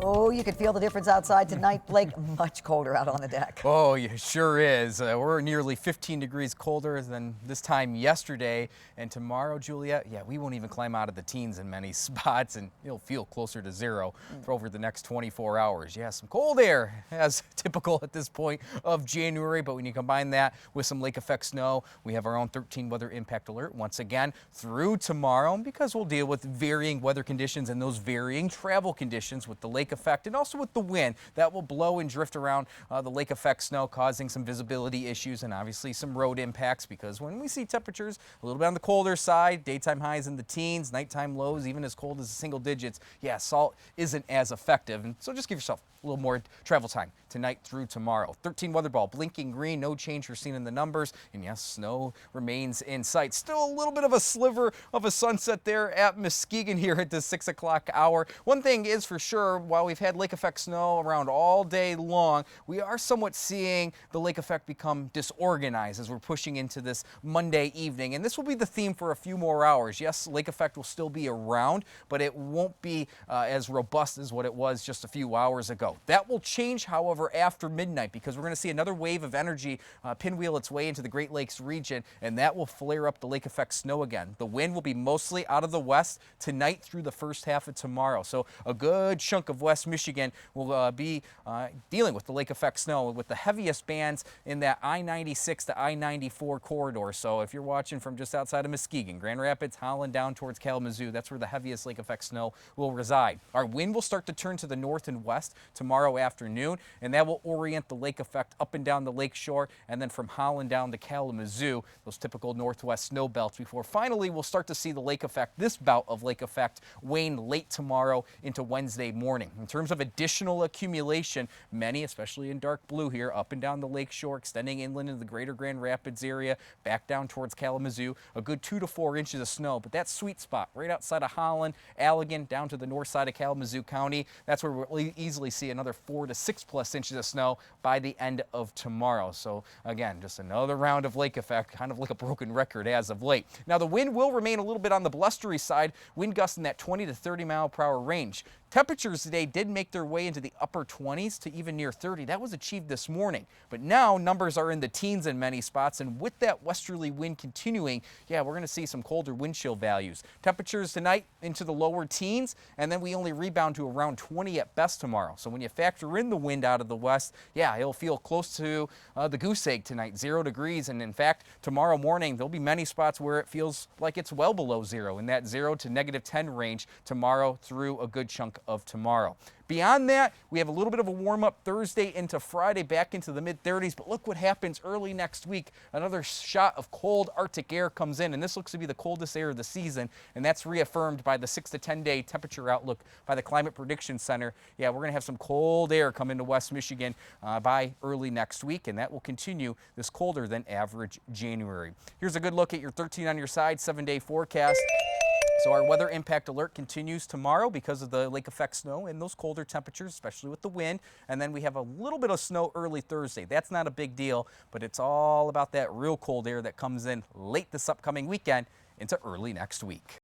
Oh, you can feel the difference outside tonight, Blake. Much colder out on the deck. Oh, yeah, sure is. We're nearly 15 degrees colder than this time yesterday. And tomorrow, Julia, yeah, we won't even climb out of the teens in many spots, and it'll feel closer to zero for over the next 24 hours. Yeah, some cold air, as typical at this point of January. But when you combine that with some lake effect snow, we have our own 13 weather impact alert once again through tomorrow, because we'll deal with varying weather conditions and those varying travel conditions with the lake effect and also with the wind that will blow and drift around the lake effect snow, causing some visibility issues and obviously some road impacts, because when we see temperatures a little bit on the colder side, daytime highs in the teens, nighttime lows even as cold as the single digits, yeah, salt isn't as effective. And so just give yourself a little more travel time tonight through tomorrow. 13 weather ball blinking green, no change we're seeing in the numbers, and yes, snow remains in sight. Still a little bit of a sliver of a sunset there at Muskegon here at the 6 o'clock hour. One thing is for sure, while we've had lake effect snow around all day long, we are somewhat seeing the lake effect become disorganized as we're pushing into this Monday evening, and this will be the theme for a few more hours. Yes, lake effect will still be around, but it won't be as robust as what it was just a few hours ago. That will change, however, after midnight, because we're going to see another wave of energy pinwheel its way into the Great Lakes region, and that will flare up the lake effect snow again. The wind will be mostly out of the west tonight through the first half of tomorrow, so a good chunk of West Michigan will be dealing with the lake effect snow, with the heaviest bands in that I-96 to I-94 corridor. So if you're watching from just outside of Muskegon, Grand Rapids, Holland, down towards Kalamazoo, that's where the heaviest lake effect snow will reside. Our wind will start to turn to the north and west tomorrow afternoon, and that will orient the lake effect up and down the lake shore, and then from Holland down to Kalamazoo, those typical northwest snow belts, before finally we'll start to see the lake effect, this bout of lake effect, wane late tomorrow into Wednesday morning. In terms of additional accumulation, many, especially in dark blue here, up and down the lake shore, extending inland into the greater Grand Rapids area, back down towards Kalamazoo, a good 2 to 4 inches of snow. But that sweet spot right outside of Holland, Allegan, down to the north side of Kalamazoo County, that's where we'll easily see another 4 to 6 plus inches of snow by the end of tomorrow. So again, just another round of lake effect, kind of like a broken record as of late. Now the wind will remain a little bit on the blustery side, wind gusts in that 20 to 30 mile per hour range. Temperatures today did make their way into the upper 20s to even near 30. That was achieved this morning. But now numbers are in the teens in many spots, and with that westerly wind continuing, yeah, we're going to see some colder wind chill values. Temperatures tonight into the lower teens, and then we only rebound to around 20 at best tomorrow. So when you factor in the wind out of the west, yeah, it'll feel close to the goose egg tonight, 0 degrees. And in fact, tomorrow morning, there'll be many spots where it feels like it's well below zero, in that 0 to -10 range tomorrow through a good chunk of tomorrow. Beyond that, we have a little bit of a warm-up Thursday into Friday, back into the mid-30s, but look what happens early next week. Another shot of cold Arctic air comes in, and this looks to be the coldest air of the season, and that's reaffirmed by the 6 to 10 day temperature outlook by the Climate Prediction Center. Yeah, we're going to have some cold air come into West Michigan by early next week, and that will continue this colder than average January. Here's a good look at your 13 on your side 7-day forecast. So our weather impact alert continues tomorrow because of the lake effect snow and those colder temperatures, especially with the wind. And then we have a little bit of snow early Thursday. That's not a big deal, but it's all about that real cold air that comes in late this upcoming weekend into early next week.